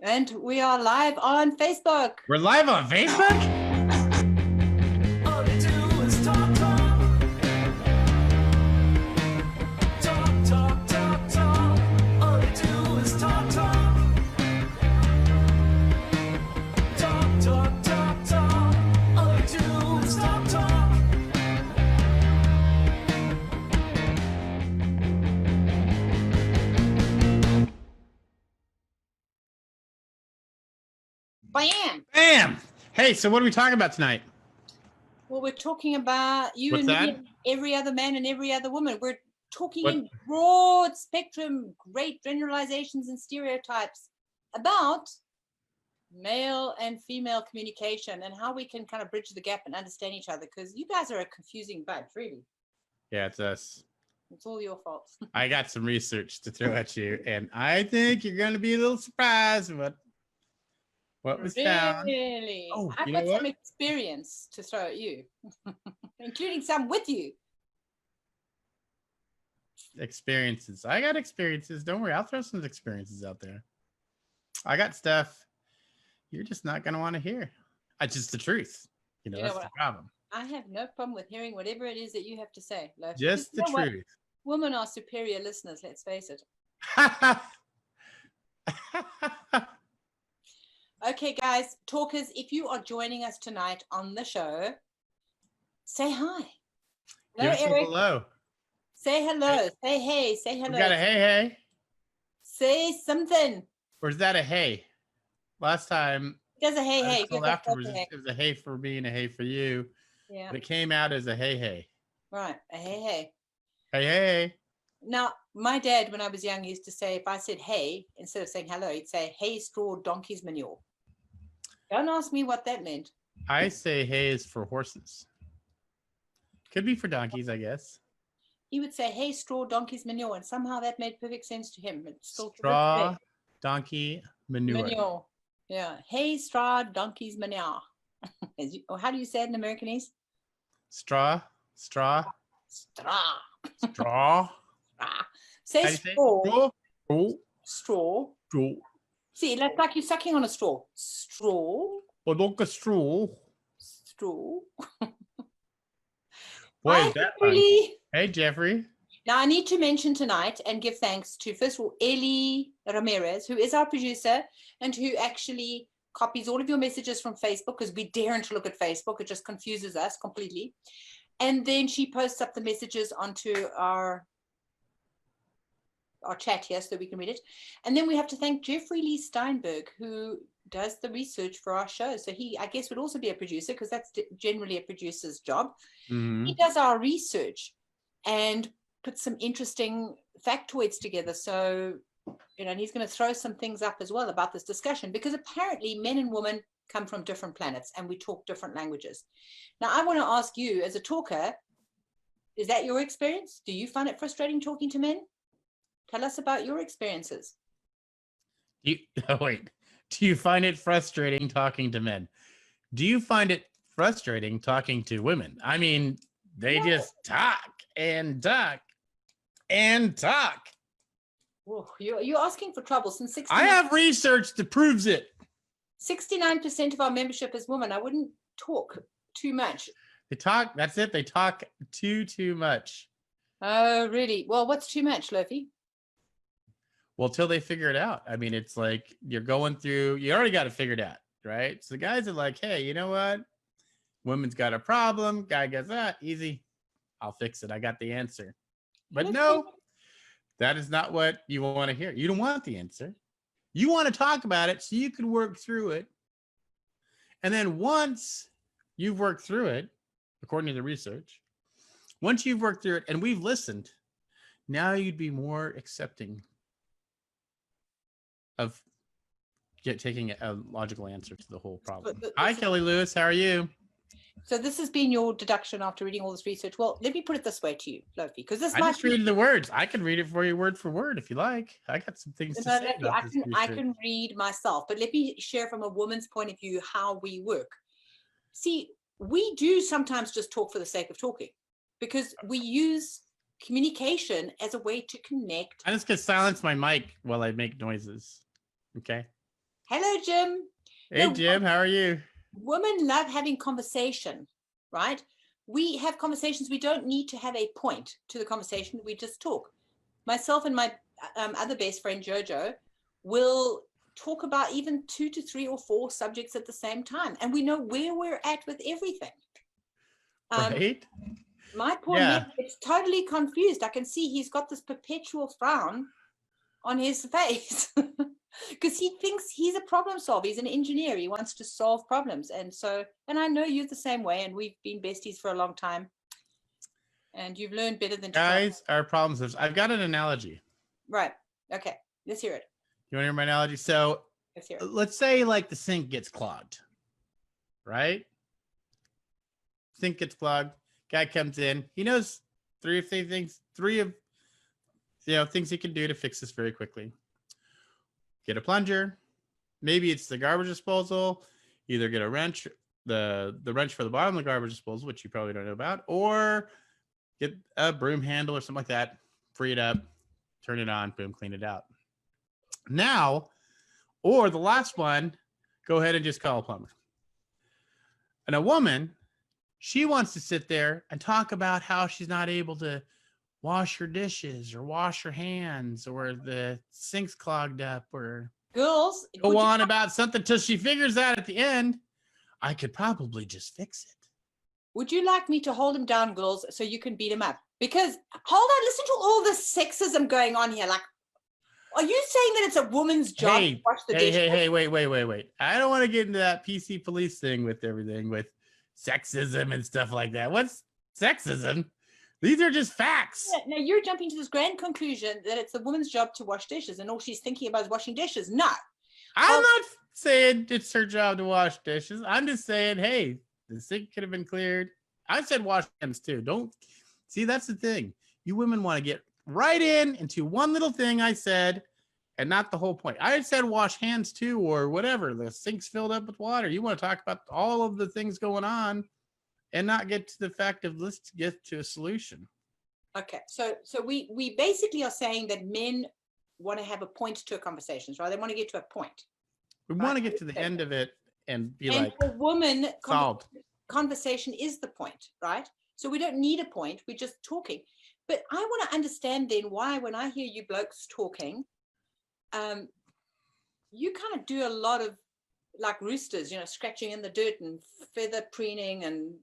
And we are live on Facebook. We're live on Facebook? All they do is talk, talk. Talk, talk, talk, talk. All they do is talk, talk. Talk, talk, talk, talk. All they do is talk, talk. Bam! Bam! Hey, so what are we talking about tonight? Well, we're talking about you What's and me that? and every other man and every other woman. We're talking What? in broad spectrum, great generalizations and stereotypes about male and female communication and how we can kind of bridge the gap and understand each other, because you guys are a confusing bunch, really. Yeah, it's us. It's all your fault. I got some research to throw at you, and I think you're going to be a little surprised what was found. Really? Oh, I've you know got what? some experience to throw at you, including some with you. Experiences. I got experiences. Don't worry. I'll throw some experiences out there. I got stuff you're just not going to want to hear. It's just the truth. You know, You know that's what? the problem. I have no problem with hearing whatever it is that you have to say, Loaf. Just the You know what? truth. Women are superior listeners, let's face it. Okay, guys, talkers, if you are joining us tonight on the show, say hi. Give Hello, us a Eric. hello. Say hello. Say hey. Say hello. We got a hey, hey. Say something. Or is that a hey? Last time, It does a hey, I was hey. told Give us afterwards a hey. it was a hey for me and a hey for you. Yeah, But it came out as a hey, hey. right. A hey, hey. Hey, hey. Now, my dad, when I was young, used to say, if I said hey, instead of saying hello, he'd say, hey, straw, donkey's manure. Don't ask me what that meant. I say hey is for horses. Could be for donkeys, I guess. He would say, hey, straw, donkey's manure. And somehow that made perfect sense to him. It's still to this Straw, day. donkey, manure. Manure. Yeah. Hey, straw, donkey's manure. Or how do you say it in Americanese? Straw, straw, Straw. straw. Ah. Say How do you say it? straw. Straw. Oh, Straw. straw. See, that's like you're sucking on a straw. Straw. Oh, look a straw. Straw. Boy, Hi, is that fun. Kimberly. Hey, Jeffrey. Now, I need to mention tonight and give thanks to, first of all, Eli Ramirez, who is our producer and who actually copies all of your messages from Facebook, because we daren't look at Facebook. It just confuses us completely. And then she posts up the messages onto our chat here so we can read it. And then we have to thank Jeffrey Lee Steinberg, who does the research for our show. So he, I guess, would also be a producer, because that's generally a producer's job. Mm-hmm. He does our research and put some interesting factoids together. So, you know, and he's going to throw some things up as well about this discussion, because apparently men and women come from different planets and we talk different languages. Now, I want to ask you, as a talker, is that your experience? Do you find it frustrating talking to men? Tell us about your experiences. Wait. Do you find it frustrating talking to men? Do you find it frustrating talking to women? I mean, they just talk and talk and talk. Whoa, you're asking for trouble. Since I have research that proves it. 69% of our membership is women. I wouldn't talk too much. They talk. That's it. They talk too much. Oh, really? Well, what's too much, Lofi? Well, till they figure it out. I mean, it's like you're going through, you already got it figured out, right? So the guys are like, hey, you know what? Woman's got a problem. Guy goes, easy. I'll fix it. I got the answer. But no, that is not what you want to hear. You don't want the answer. You want to talk about it so you can work through it. And then once you've worked through it, according to the research, once you've worked through it and we've listened, now you'd be more accepting of taking a logical answer to the whole problem. Hi, Kelly Lewis. How are you? So this has been your deduction after reading all this research. Well, let me put it this way to you, Lofi, because this I just read the words. I can read it for you word for word if you like. I got some things to say about this research. I can read myself, but let me share from a woman's point of view how we work. See, we do sometimes just talk for the sake of talking, because we use communication as a way to connect. I'm just going to silence my mic while I make noises. Okay. Hello, Jim. Hey, No, Jim, how are you? women love having conversation, right? We have conversations. We don't need to have a point to the conversation. We just talk. Myself and my other best friend, Jojo, will talk about even 2 to 3 or 4 subjects at the same time. And we know where we're at with everything. Right? My poor Yeah. Nick is totally confused. I can see he's got this perpetual frown on his face because he thinks he's a problem solver. He's an engineer. He wants to solve problems. And I know you're the same way, and we've been besties for a long time. And you've learned better than to try. Guys are problem solvers. I've got an analogy. Right. Okay. Let's hear it. You want to hear my analogy? So Let's hear it. let's say like the sink gets clogged, right? Sink gets clogged. Guy comes in. He knows three of things he can do to fix this very quickly. Get a plunger. Maybe it's the garbage disposal. Either get a wrench, the wrench for the bottom of the garbage disposal, which you probably don't know about, or get a broom handle or something like that. Free it up, turn it on, boom, clean it out. Now, or the last one, go ahead and just call a plumber. And a woman, she wants to sit there and talk about how she's not able to wash her dishes or wash her hands, or the sink's clogged up, or Girls, go on about something till she figures out at the end, I could probably just fix it. would you like me to hold him down, girls, so you can beat him up? Because hold on, listen to all the sexism going on here. Like, are you saying that it's a woman's job to wash the dishes? Hey, wait. I don't want to get into that PC police thing with everything with sexism and stuff like that. What's sexism? These are just facts. Yeah, now you're jumping to this grand conclusion that it's the woman's job to wash dishes, and all she's thinking about is washing dishes. No. I'm not saying it's her job to wash dishes. I'm just saying, hey, the sink could have been cleared. I said wash hands too. Don't see, that's the thing. You women want to get right into one little thing I said and not the whole point. I said wash hands too, or whatever. The sink's filled up with water. You want to talk about all of the things going on and not get to the fact of let's get to a solution. Okay, so we basically are saying that men want to have a point to a conversation, right? They want to get to a point. We want to get to the end of it and be like, for women, solved. Conversation is the point, right? So we don't need a point. We're just talking. But I want to understand then why, when I hear you blokes talking, you kind of do a lot of like roosters, scratching in the dirt and feather preening, and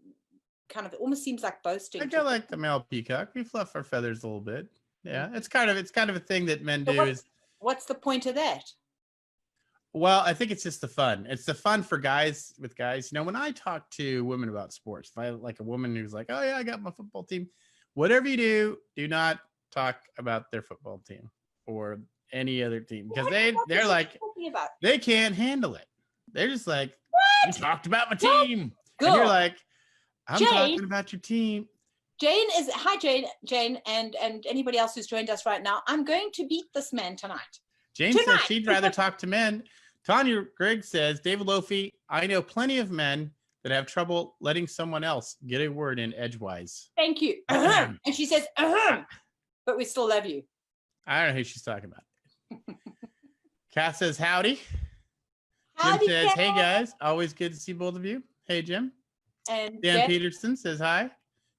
kind of, it almost seems like boasting. I feel like the male peacock. We fluff our feathers a little bit. Yeah, it's kind of a thing that men do. What's the point of that? Well, I think it's just the fun. It's the fun for guys with guys. When I talk to women about sports, if I like a woman who's like, oh yeah, I got my football team. Whatever you do not talk about their football team or any other team, because they're like, they can't handle it. They're just like, you talked about my team. Girl. And you're like, I'm talking about your team. Hi Jane, and anybody else who's joined us right now. I'm going to beat this man tonight. Jane says she'd rather talk to men. Tanya Grigg says, David Lofi, I know plenty of men that have trouble letting someone else get a word in edgewise. Thank you. And she says, but we still love you. I don't know who she's talking about. Kath says, howdy. Howdy, Jim says, Kath. hey guys, always good to see both of you. Hey, Jim. And Dan Peterson says, hi.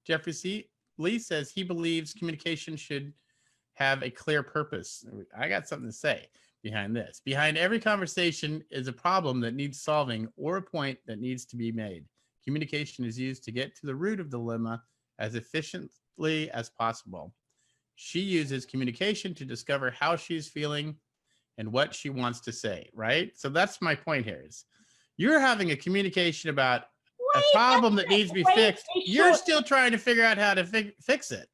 Jeffrey Lee says he believes communication should have a clear purpose. I got something to say behind this. Behind every conversation is a problem that needs solving or a point that needs to be made. Communication is used to get to the root of the dilemma as efficiently as possible. She uses communication to discover how she's feeling and what she wants to say, right? So that's my point here is you're having a communication about a problem that needs to be fixed. You're still trying to figure out how to fix it.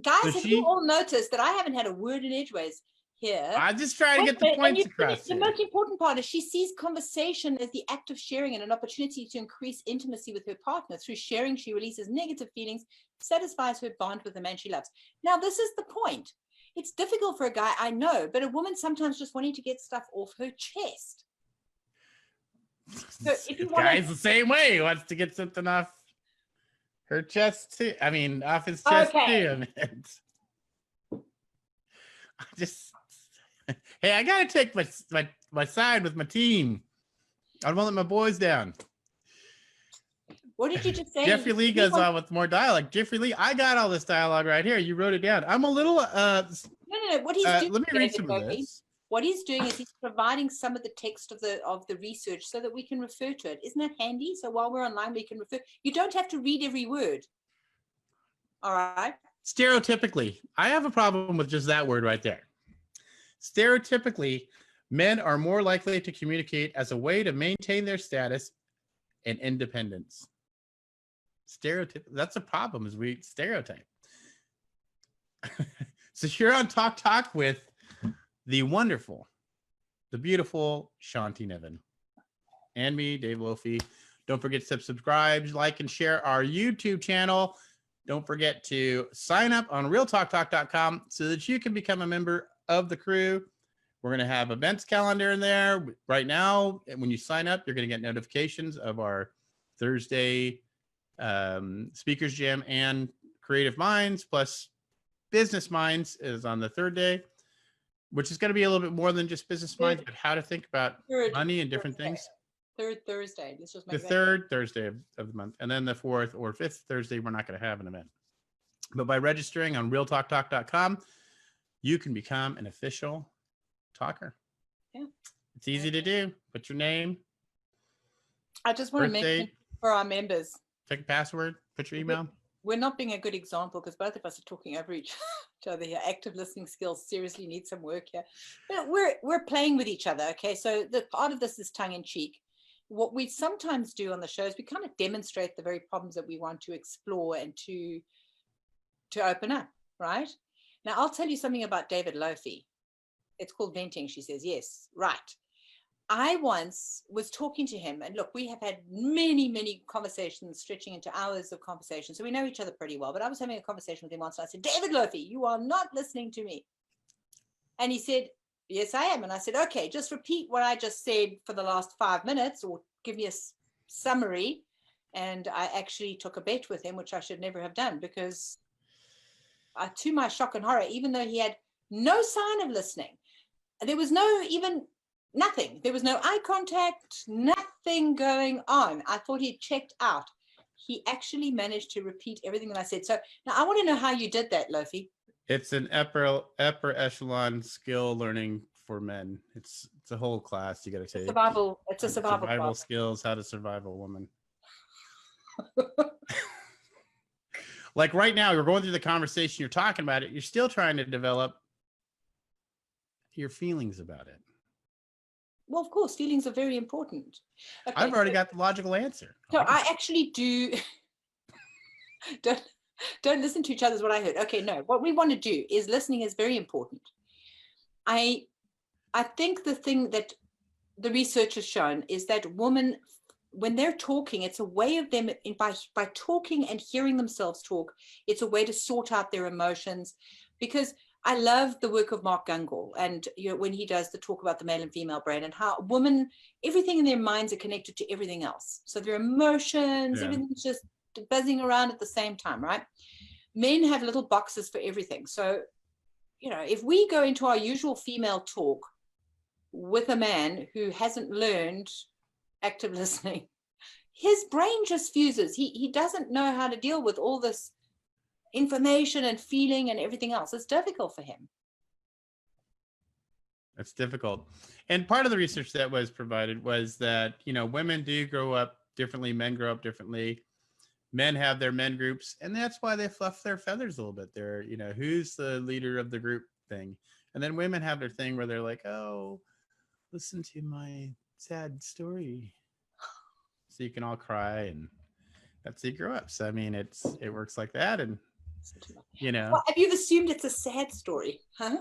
Guys, have you all noticed that I haven't had a word in edgeways here? I just try to get the points across. The most important part is she sees conversation as the act of sharing and an opportunity to increase intimacy with her partner. Through sharing, she releases negative feelings, satisfies her bond with the man she loves. Now, this is the point. It's difficult for a guy, I know, but a woman sometimes just wanting to get stuff off her chest. So if you guy's the same way. He wants to get something off her chest too. I mean, off his chest too. I mean, Hey, I gotta take my side with my team. I don't want to let my boys down. What did you just say? Jeffrey Lee goes on with more dialogue. Jeffrey Lee, I got all this dialogue right here. You wrote it down. I'm a little No. What he's doing, let me read David some of Lofi, this. what he's doing is he's providing some of the text of the research so that we can refer to it. Isn't that handy? So while we're online, we can refer. You don't have to read every word. All right. Stereotypically, I have a problem with just that word right there. Stereotypically, men are more likely to communicate as a way to maintain their status and independence. That's a problem, is we stereotype. So you're on Talk with the wonderful, the beautiful Shanti Niven, and me, Dave Lofi. Don't forget to subscribe, like, and share our YouTube channel. Don't forget to sign up on realtalktalk.com so that you can become a member of the crew. We're going to have events calendar in there. Right now, when you sign up, you're going to get notifications of our Thursday Speakers Jam and Creative Minds, plus Business Minds is on the third day, which is going to be a little bit more than just business minds, but how to think about money and different things. Third Thursday. Let's just The make that. third Thursday of the month, and then the fourth or fifth Thursday, we're not going to have an event. But by registering on realtalktalk.com, you can become an official talker. Yeah. It's easy to do. Put your name, I just want to birthday, mention for our members, pick a password, put your email. we're not being a good example because both of us are talking over each other here. Active listening skills seriously need some work here. But we're playing with each other. Okay, so the part of this is tongue in cheek. What we sometimes do on the show is we kind of demonstrate the very problems that we want to explore and to open up, right? Now, I'll tell you something about David Lofi. It's called venting, she says. Yes, right. I once was talking to him, and look, we have had many, many conversations stretching into hours of conversation. So we know each other pretty well. But I was having a conversation with him once, and I said, David Lofi, you are not listening to me. And he said, yes, I am. And I said, okay, just repeat what I just said for the last 5 minutes, or give me a summary. And I actually took a bet with him, which I should never have done, because to my shock and horror, even though he had no sign of listening, there was nothing. There was no eye contact, nothing going on. I thought he'd checked out. He actually managed to repeat everything that I said. So now I want to know how you did that, Lofi. It's an upper echelon skill learning for men. It's a whole class you got to take. Survival. It's a survival class. Skills, how to survive a woman. Like right now, you're going through the conversation, you're talking about it, you're still trying to develop your feelings about it. Well, of course, feelings are very important. Okay, I've already got the logical answer. So I actually do. Don't listen to each other is what I heard. Okay, no. What we want to do is listening is very important. I think the thing that the research has shown is that women, when they're talking, it's a way of them by talking and hearing themselves talk. It's a way to sort out their emotions, because I love the work of Mark Gungor, and when he does the talk about the male and female brain and how women, everything in their minds are connected to everything else. So their emotions, everything's just buzzing around at the same time, right? Men have little boxes for everything. So, if we go into our usual female talk with a man who hasn't learned active listening, his brain just fuses. He doesn't know how to deal with all this information and feeling and everything else. It's difficult for him. It's difficult. And part of the research that was provided was that, women do grow up differently, men grow up differently. Men have their men groups, and that's why they fluff their feathers a little bit. They're, who's the leader of the group thing. And then women have their thing where they're like, oh, listen to my sad story. So you can all cry, and that's how you grow up. So, I mean, it works like that. And, Well, have you assumed it's a sad story, huh?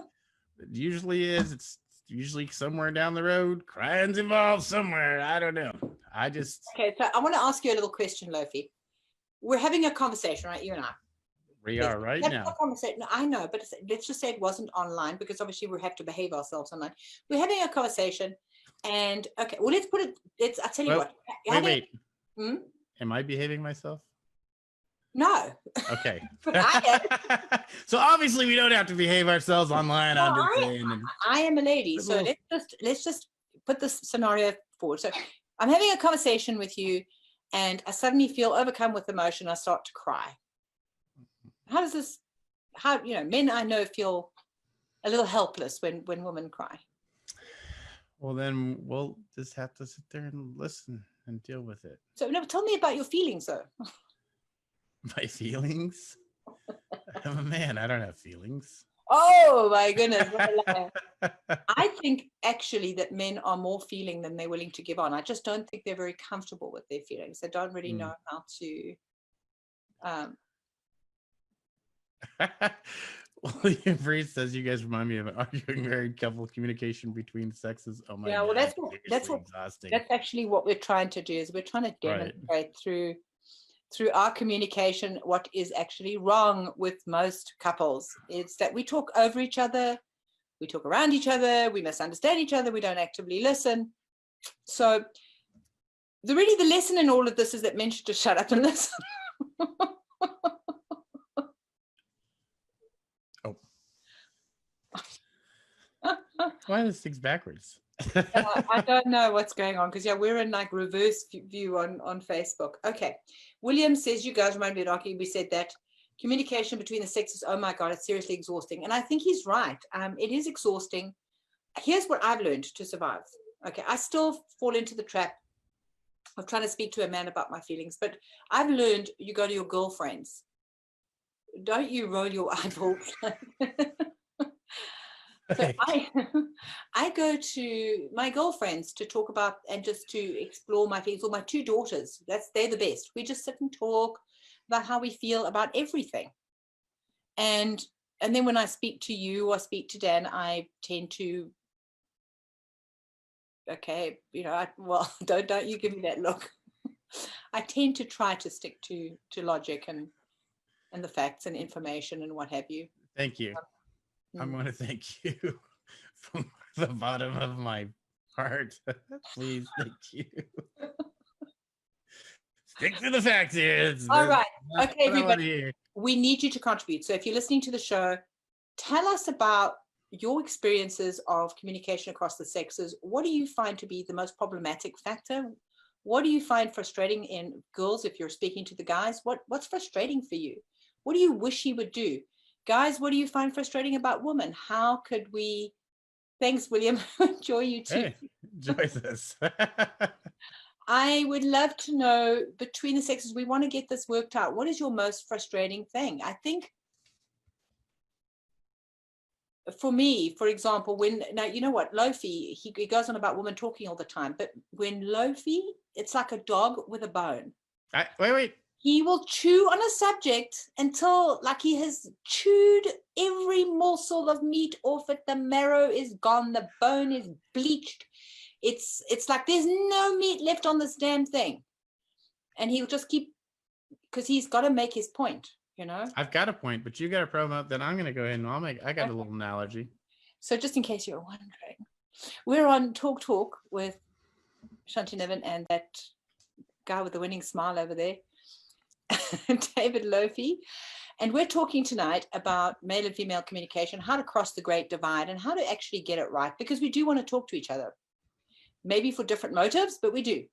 It usually is. It's usually somewhere down the road. Crying's involved somewhere. I don't know. Okay, so I want to ask you a little question, Lofi. We're having a conversation, right? You and I. We are right now. A conversation. No, I know, but let's just say it wasn't online, because obviously we have to behave ourselves online. We're having a conversation, and okay, well, let's put it. I'll tell you what. Wait. Am I behaving myself? No. Okay. I So obviously we don't have to behave ourselves online. No, I'm just saying. And I am a lady. Good So little- let's just put this scenario forward. So I'm having a conversation with you and I suddenly feel overcome with emotion. I start to cry. How does this, men I know feel a little helpless when women cry. well, then we'll just have to sit there and listen and deal with it. So no, tell me about your feelings though. My feelings? I'm a man. I don't have feelings. Oh my goodness. What a liar. I think actually that men are more feeling than they're willing to give on. I just don't think they're very comfortable with their feelings. They don't really know how to. William Breeze says you guys remind me of an arguing married couple. Communication between sexes. Oh my Yeah, well, god, that's exhausting. That's actually what we're trying to do. Is we're trying to demonstrate through our communication what is actually wrong with most couples. It's that we talk over each other, we talk around each other, we misunderstand each other, we don't actively listen. So the lesson in all of this is that men should just shut up and listen. Oh. Why are these things backwards? I don't know what's going on because we're in like reverse view on Facebook. Okay, William says you guys remind me of Rocky. We said that communication between the sexes. Oh my God, it's seriously exhausting, and I think he's right. It is exhausting. Here's what I've learned to survive. Okay, I still fall into the trap of trying to speak to a man about my feelings, but I've learned you go to your girlfriends. Don't you roll your eyeballs? So I go to my girlfriends to talk about and just to explore my feelings, or my two daughters. They're the best. We just sit and talk about how we feel about everything. And then when I speak to you or speak to Dan, I tend to, don't you give me that look. I tend to try to stick to logic and the facts and information and what have you. Thank you. I'm going to thank you from the bottom of my heart. Please, thank you. Stick to the facts here. All right. Okay, everybody. We need you to contribute. So if you're listening to the show, tell us about your experiences of communication across the sexes. What do you find to be the most problematic factor? What do you find frustrating in girls if you're speaking to the guys? What's frustrating for you? What do you wish he would do? Guys, what do you find frustrating about women? How could we? Thanks, William. Enjoy you too. Hey, enjoy this. I would love to know between the sexes, we want to get this worked out. What is your most frustrating thing? I think for me, for example, now you know what, Lofi, he goes on about women talking all the time, but when Lofi, it's like a dog with a bone. Wait. He will chew on a subject until like he has chewed every morsel of meat off it. The marrow is gone. The bone is bleached. It's like there's no meat left on this damn thing. And he'll just keep, because he's got to make his point, I've got a point, but you got a promo. Then I'm going to go ahead and I got a little analogy. So just in case you're wondering, we're on Talk with Shanti Niven and that guy with the winning smile over there, David Lofi, and we're talking tonight about male and female communication, how to cross the great divide and how to actually get it right, because we do want to talk to each other, maybe for different motives, but we do.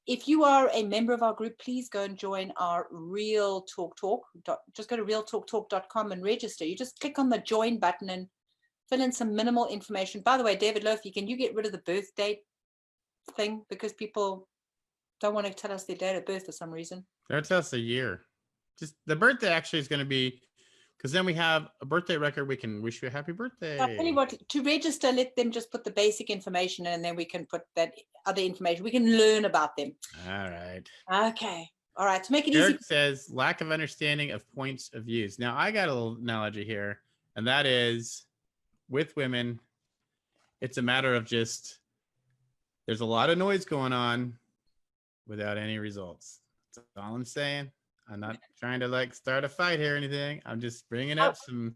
If you are a member of our group, please go and join our Real Talk. Just go to realtalktalk.com and register. You just click on the join button and fill in some minimal information. By the way, David Lofi, can you get rid of the birth date thing, because people don't want to tell us their date of birth for some reason? Don't tell us a year. Just the birthday actually is going to be, because then we have a birthday record. We can wish you a happy birthday. I'll tell you what, to register, let them just put the basic information in, and then we can put that other information. We can learn about them. All right. Okay. All right. To make it Eric easy. says lack of understanding of points of views. Now I got a little analogy here, and that is with women, it's a matter of just, there's a lot of noise going on without any results. That's all I'm saying. I'm not trying to start a fight here or anything. I'm just bringing up some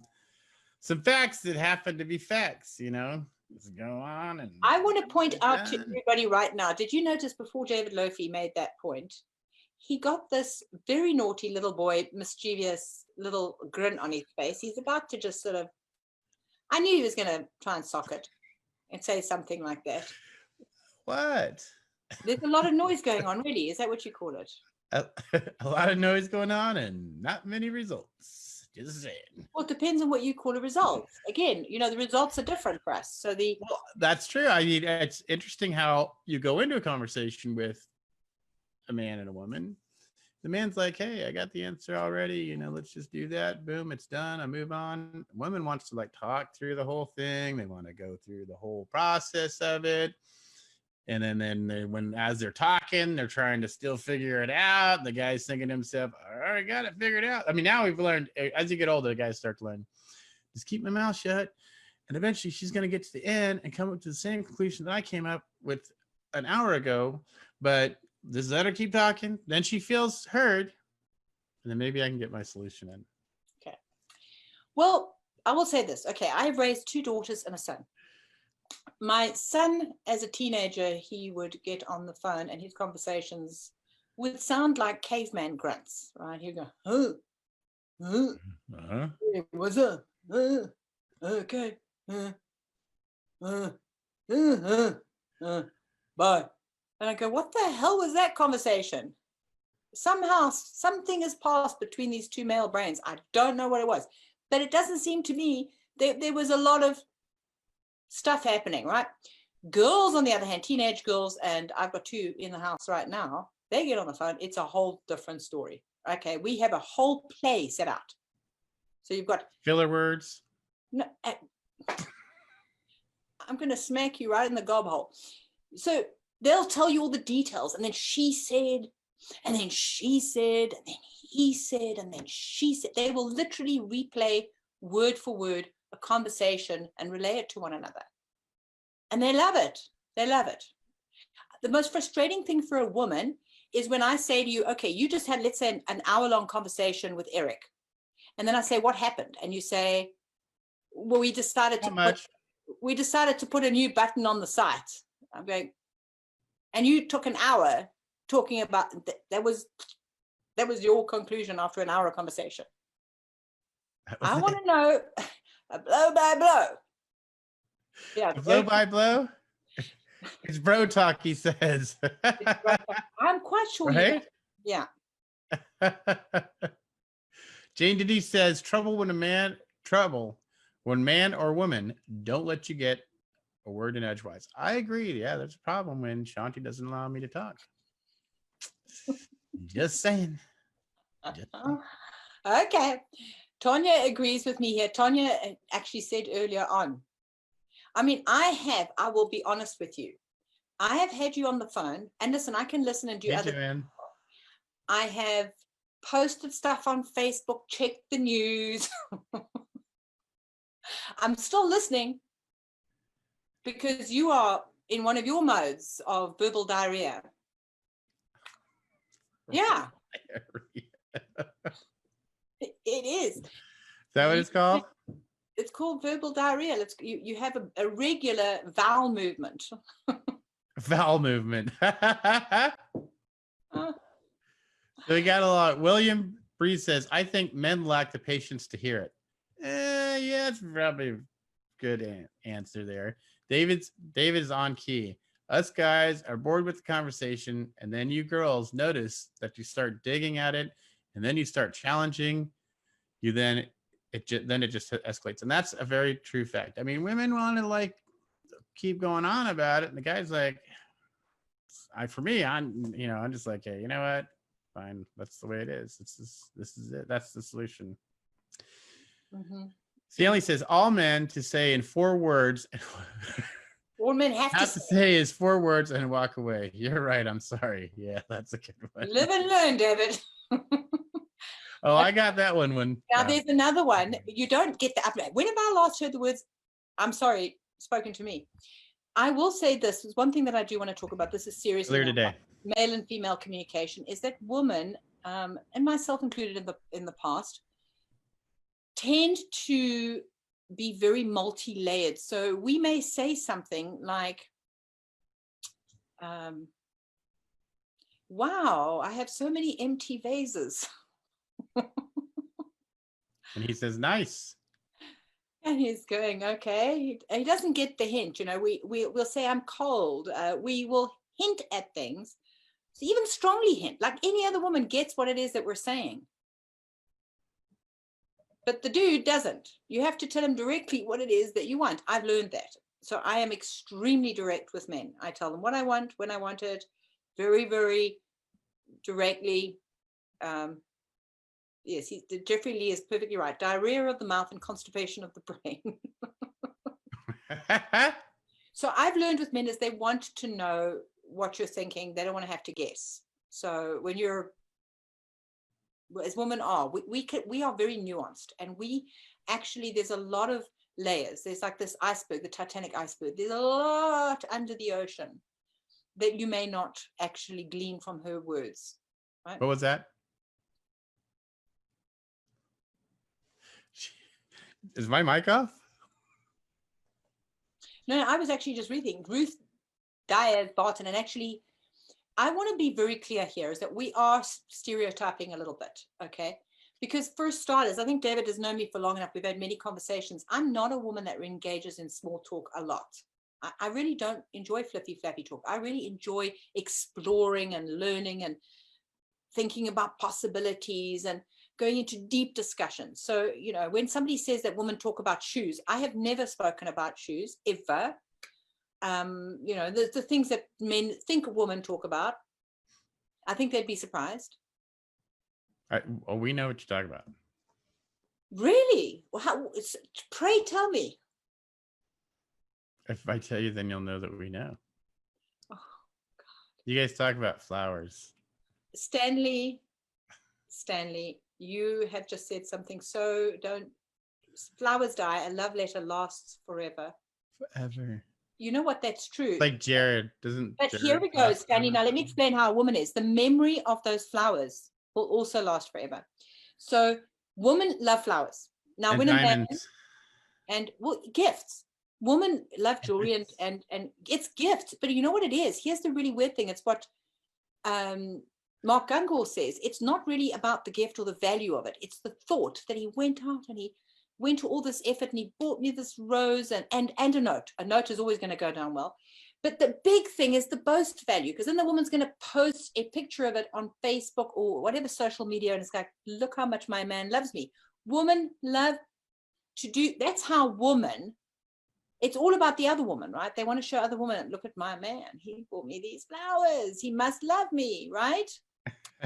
facts that happen to be facts, Just go on. And I want to point out to everybody right now, did you notice before David Lofi made that point, he got this very naughty little boy, mischievous little grin on his face. He's about to just sort of, I knew he was going to try and sock it and say something like that. What? There's a lot of noise going on, really. Is that what you call it? A lot of noise going on and not many results. Just saying. Well, it depends on what you call a result. Again, the results are different for us. So Well, that's true. I mean, it's interesting how you go into a conversation with a man and a woman. The man's like, hey, I got the answer already. Let's just do that. Boom, it's done. I move on. The woman wants to talk through the whole thing. They want to go through the whole process of it. And then as they're talking, they're trying to still figure it out. The guy's thinking to himself, all right, got it figured out. I mean, now we've learned, as you get older, the guys start to learn, just keep my mouth shut. And eventually she's going to get to the end and come up to the same conclusion that I came up with an hour ago. But just let her keep talking. Then she feels heard. And then maybe I can get my solution in. Okay. Well, I will say this. Okay, I have raised 2 daughters and a son. My son, as a teenager, he would get on the phone and his conversations would sound like caveman grunts, right? He'd go, Uh-huh. hey, what's up? Okay. Bye. And I go, what the hell was that conversation? Somehow, something has passed between these 2 male brains. I don't know what it was, but it doesn't seem to me there was a lot of stuff happening, right? Girls, on the other hand, teenage girls, and I've got 2 in the house right now, they get on the phone. It's a whole different story. Okay, we have a whole play set out. So you've got Filler words. no, I'm going to smack you right in the gob hole. So they'll tell you all the details, and then she said, and then she said, and then he said, and then she said. They will literally replay word for word a conversation and relay it to one another. And they love it. They love it. The most frustrating thing for a woman is when I say to you, okay, you just had, let's say, an hour-long conversation with Eric. And then I say, what happened? And you say, well, we decided to put a new button on the site. I'm going, and you took an hour talking about that was your conclusion after an hour of conversation. I want to know a blow by blow. Yeah, blow by blow. It's bro talk, he says. I'm quite sure. Right? Yeah. Jane Denise says, trouble when man or woman don't let you get a word in edgewise. I agree. Yeah, there's a problem when Shanti doesn't allow me to talk. Just saying. Okay. Tonya agrees with me here. Tonya actually said earlier on, I mean, I will be honest with you. I have had you on the phone, and listen, I can listen and do other things. I have posted stuff on Facebook, checked the news. I'm still listening because you are in one of your modes of verbal diarrhea. Yeah. It is. Is that what it's called? It's called verbal diarrhea. You have a regular vowel movement. Vowel movement. So we got a lot. William Breeze says, I think men lack the patience to hear it. Yeah, it's probably a good answer there. David's on key. Us guys are bored with the conversation, and then you girls notice that you start digging at it, and then you start challenging. Then it just escalates, and that's a very true fact. I mean, women want to keep going on about it, and the guy's like, I'm just like, hey, you know what? Fine, that's the way it is. This is it. That's the solution. Mm-hmm. Stanley says all men to say in 4 words. All men have to say is 4 words and walk away. You're right. I'm sorry. Yeah, that's a good one. Live and learn, David. Oh, I got that one. Now there's another one. You don't get the update. When have I last heard the words, I'm sorry, spoken to me? I will say this is one thing that I do want to talk about. This is serious. Clear today. Male and female communication is that women, and myself included in the past, tend to be very multi-layered. So we may say something like, wow, I have so many empty vases. And he says, nice. And he's going, okay. He doesn't get the hint. You know, we'll say, I'm cold. We will hint at things. So even strongly hint, like any other woman gets what it is that we're saying. But the dude doesn't. You have to tell him directly what it is that you want. I've learned that. So I am extremely direct with men. I tell them what I want, when I want it, very, very directly. Yes, Jeffrey Lee is perfectly right. Diarrhea of the mouth and constipation of the brain. So I've learned with men is they want to know what you're thinking. They don't want to have to guess. So when you're, as women are, we are very nuanced, and we actually, there's a lot of layers. There's like this iceberg, the Titanic iceberg. There's a lot under the ocean that you may not actually glean from her words. Right? What was that? Is my mic off? No, I was actually just reading Ruth Dyer Barton, and actually, I want to be very clear here is that we are stereotyping a little bit, okay? Because for starters, I think David has known me for long enough. We've had many conversations. I'm not a woman that engages in small talk a lot. I really don't enjoy flippy, flappy talk. I really enjoy exploring and learning and thinking about possibilities and going into deep discussions. So, you know, when somebody says that women talk about shoes, I have never spoken about shoes ever. You know, the things that men think a woman talk about, I think they'd be surprised. Well, we know what you're talking about. Really? Well, pray tell me. If I tell you, then you'll know that we know. Oh, you guys talk about flowers. Stanley, you have just said something. So flowers die. A love letter lasts forever. Forever. You know what? That's true. It's like Jared doesn't. But Jared here we go, Stanley. Now let me explain how a woman is. The memory of those flowers will also last forever. So women love flowers. Now and when diamonds. a man, and well, gifts. Women love jewelry and it's gifts. But you know what it is? Here's the really weird thing. It's what Mark Gungor says. It's not really about the gift or the value of it. It's the thought that he went out and he went to all this effort and he bought me this rose and a note. A note is always going to go down well. But the big thing is the boast value, because then the woman's going to post a picture of it on Facebook or whatever social media, and it's like, look how much my man loves me. Women love to do, that's how woman, it's all about the other woman, right? They want to show other women, look at my man. He bought me these flowers. He must love me, right?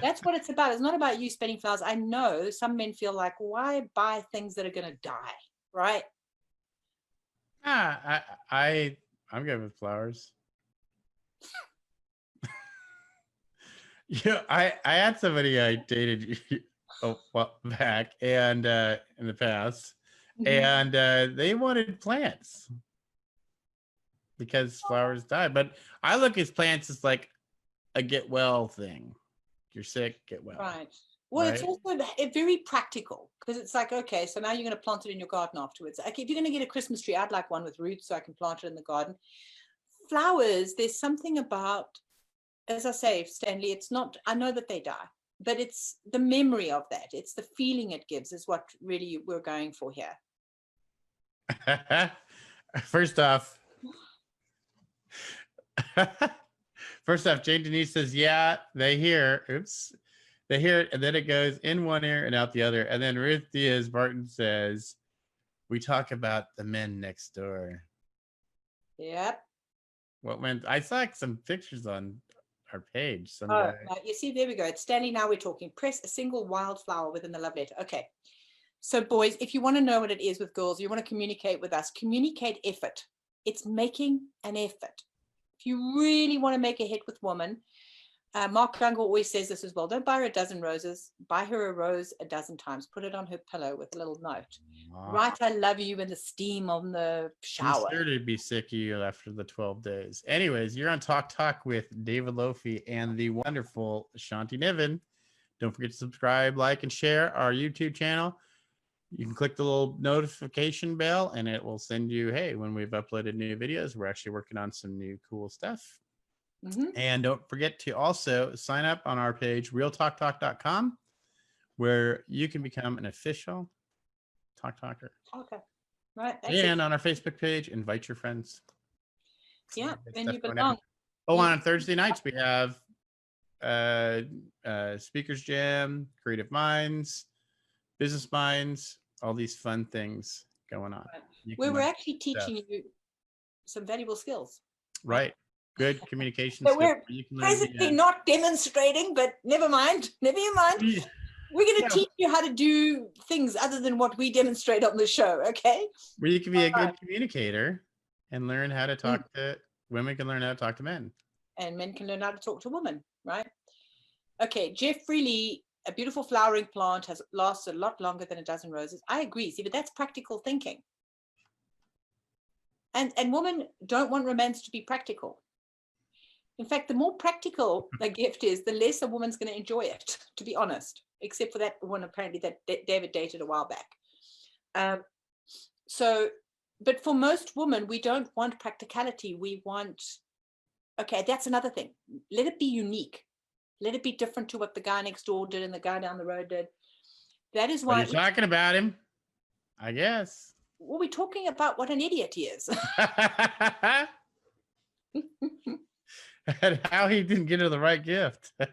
That's what it's about. It's not about you spending flowers. I know some men feel like, why buy things that are going to die, right? I'm good with flowers. Yeah, I had somebody I dated a while back and in the past, and they wanted plants because flowers die. But I look at plants as like a get well thing. You're sick, get well. Right. Well, right? It's also very practical, because it's like, okay, so now you're going to plant it in your garden afterwards. Okay, if you're going to get a Christmas tree, I'd like one with roots so I can plant it in the garden. Flowers, there's something about, as I say, Stanley, it's not, I know that they die, but it's the memory of that. It's the feeling it gives is what really we're going for here. First off, Jane Denise says, yeah, they hear. Oops. They hear it, and then it goes in one ear and out the other. And then Ruth Diaz Barton says, we talk about the men next door. Yep. What went? I saw some pictures on our page. You see, there we go. It's Stanley. Now we're talking. Press a single wildflower within the love letter. Okay. So boys, if you want to know what it is with girls, you want to communicate with us, communicate effort. It's making an effort. If you really want to make a hit with women, Mark Gungor always says this as well. Don't buy her a dozen roses. Buy her a rose a dozen times. Put it on her pillow with a little note. Write, I love you in the steam on the shower. I'm sure to be sick of you after the 12 days. Anyways, you're on Talk with David Lofi and the wonderful Shanti Niven. Don't forget to subscribe, like, and share our YouTube channel. You can click the little notification bell and it will send you, hey, when we've uploaded new videos. We're actually working on some new cool stuff. Mhm. And don't forget to also sign up on our page, realtalktalk.com, where you can become an official Talk Talker. Okay. Right. That's And it. on our Facebook page, invite your friends. Yeah. Good And stuff you going belong. down. Oh, You- on Thursday nights, we have Speakers Jam, Creative Minds, Business Minds, all these fun things going on. Right. You We can were learn actually teaching you some valuable skills right. Good communication that skills. we're You can learn presently not demonstrating, but never mind. Never you mind. Yeah. We're going to Yeah. teach you how to do things other than what we demonstrate on the show. Okay. Where you can be a good communicator and learn how to Mm. talk to women, can learn how to talk to men. And men can learn how to talk to women, right? Okay, Jeff Freely, a beautiful flowering plant has lasted a lot longer than a dozen roses. I agree, see, but that's practical thinking. And women don't want romance to be practical. In fact, the more practical a gift is, the less a woman's going to enjoy it, to be honest, except for that one apparently that David dated a while back. But for most women, we don't want practicality. We want, okay, that's another thing. Let it be unique. Let it be different to what the guy next door did and the guy down the road did. That is What are why you talking about him? I guess. we're talking about what an idiot he is. And how he didn't get her the right gift. It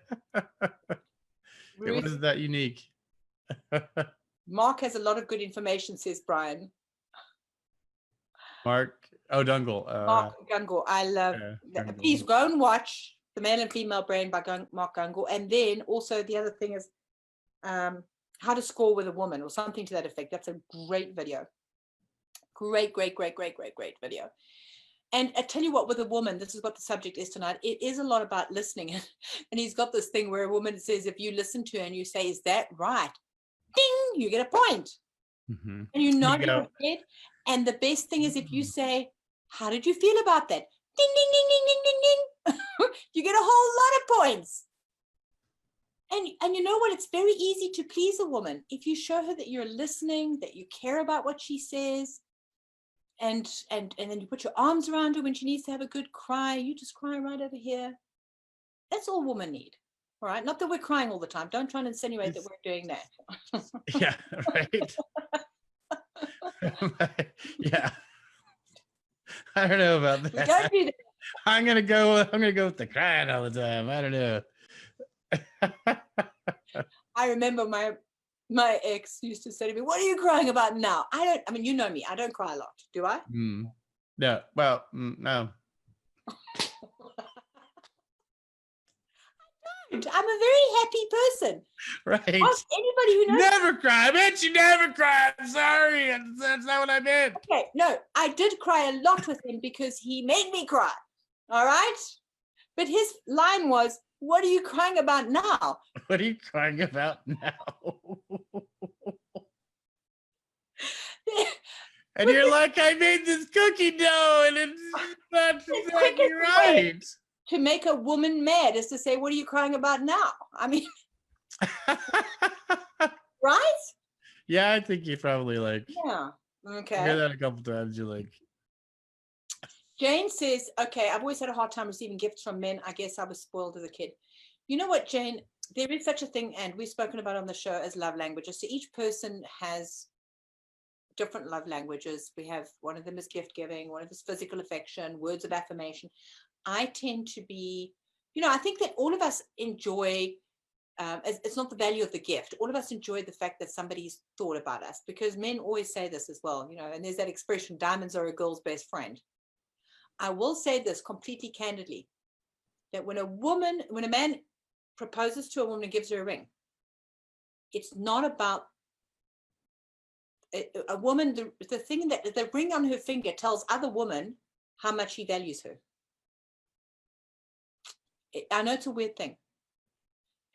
Ruth, wasn't that unique. Mark has a lot of good information, says Brian. Mark O'Dungle. Mark Gungor, I love that. Gungor. Please go and watch The Male and Female Brain by Mark Gungor. And then also the other thing is How to Score with a Woman or something to that effect. That's a great video. Great video. And I tell you what, with a woman, this is what the subject is tonight. It is a lot about listening. And he's got this thing where a woman says, if you listen to her and you say, is that right? Ding, you get a point. Mm-hmm. And you nod go. your head. And the best thing is if you say, how did you feel about that? Ding, ding, ding, ding, ding, ding, ding. You get a whole lot of points. And you know what? It's very easy to please a woman. If you show her that you're listening, that you care about what she says, and then you put your arms around her when she needs to have a good cry, you just cry right over here. That's all women need. All right. Not that we're crying all the time. Don't try and insinuate that we're doing that. Yeah, right. Yeah. I don't know about We that. don't do that. I'm gonna go with the crying all the time. I don't know. I remember my ex used to say to me, what are you crying about now? I mean, you know me, I don't cry a lot, do I? No, well, no. I'm a very happy person. Right. Ask anybody who knows. Never cry. I bet you never cry. I'm sorry. That's not what I meant. Okay, no, I did cry a lot with him because he made me cry. All right. But his line was, what are you crying about now? What are you crying about now? And you're like, I made this cookie dough and it's not exactly right. To make a woman mad is to say, what are you crying about now? I mean, right? Yeah, I think you probably like, Yeah. I Okay. hear that a couple times. You're like, Jane says, okay, I've always had a hard time receiving gifts from men. I guess I was spoiled as a kid. You know what, Jane? There is such a thing, and we've spoken about on the show, as love languages. So each person has different love languages. We have, one of them is gift giving, one of them is physical affection, words of affirmation. I tend to be, I think that all of us enjoy, it's not the value of the gift. All of us enjoy the fact that somebody's thought about us, because men always say this as well, and there's that expression, diamonds are a girl's best friend. I will say this completely candidly, that when a man proposes to a woman and gives her a ring, it's not about a woman. The thing that the ring on her finger tells other women how much he values her. I know it's a weird thing.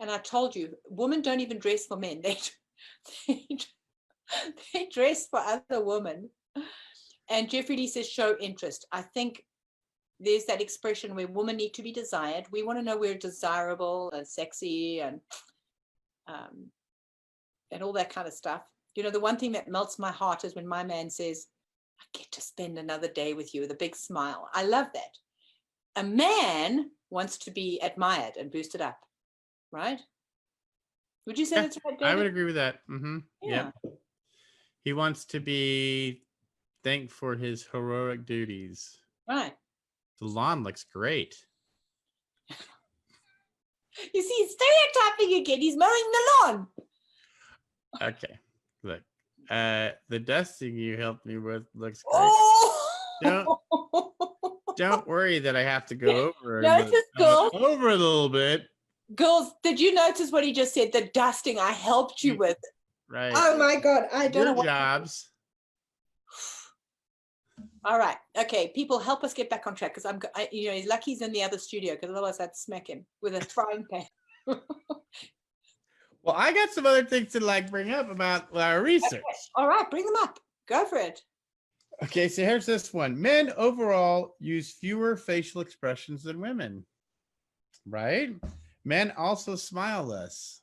And I told you, women don't even dress for men. They dress for other women. And Jeffrey Lee says, show interest. I think there's that expression where women need to be desired. We want to know we're desirable and sexy and all that kind of stuff. The one thing that melts my heart is when my man says, I get to spend another day with you with a big smile. I love that. A man wants to be admired and boosted up, right? Would you say Yeah, that's right, I would David? agree with that. Mm-hmm. Yeah. Yep. He wants to be thanked for his heroic duties. Right. The lawn looks great. You see, he's stereotyping again. He's mowing the lawn. Okay. Look. The dusting you helped me with looks great. Oh! Don't worry that I have to go over Notice, girls. over a little bit. Girls, did you notice what he just said? The dusting I helped you with. Right. Oh my God. I don't know Your what. jobs. All right. Okay. People, help us get back on track, because he's lucky he's in the other studio, because otherwise I'd smack him with a frying pan. Well, I got some other things to bring up about our research. Okay. All right. Bring them up. Go for it. Okay, so here's this one. Men overall use fewer facial expressions than women, right? Men also smile less.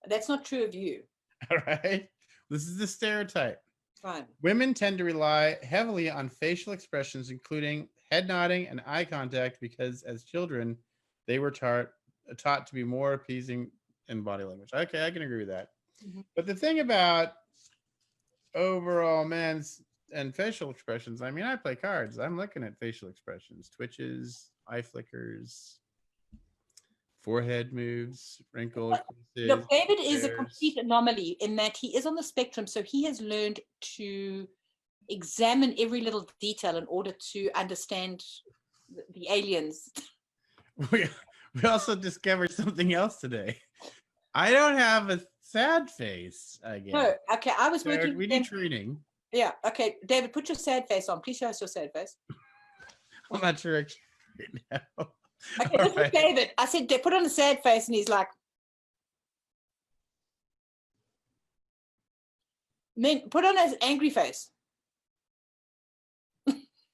That's not true of you. All right. This is the stereotype. Fine. Women tend to rely heavily on facial expressions, including head nodding and eye contact, because as children, they were taught to be more appeasing in body language. Okay, I can agree with that. Mhm. But the thing about overall men's and facial expressions, I mean, I play cards. I'm looking at facial expressions, twitches, eye flickers, forehead moves, wrinkles. Look, David is a complete anomaly in that he is on the spectrum, so he has learned to examine every little detail in order to understand the aliens. We also discovered something else today. I don't have a sad face again. No, okay, I was So working. we need training. Yeah, okay, David, put your sad face on. Please show us your sad face. I'm not sure actually right now. Okay, All this is right. David. I said, put on a sad face, and he's like, then put on an angry face.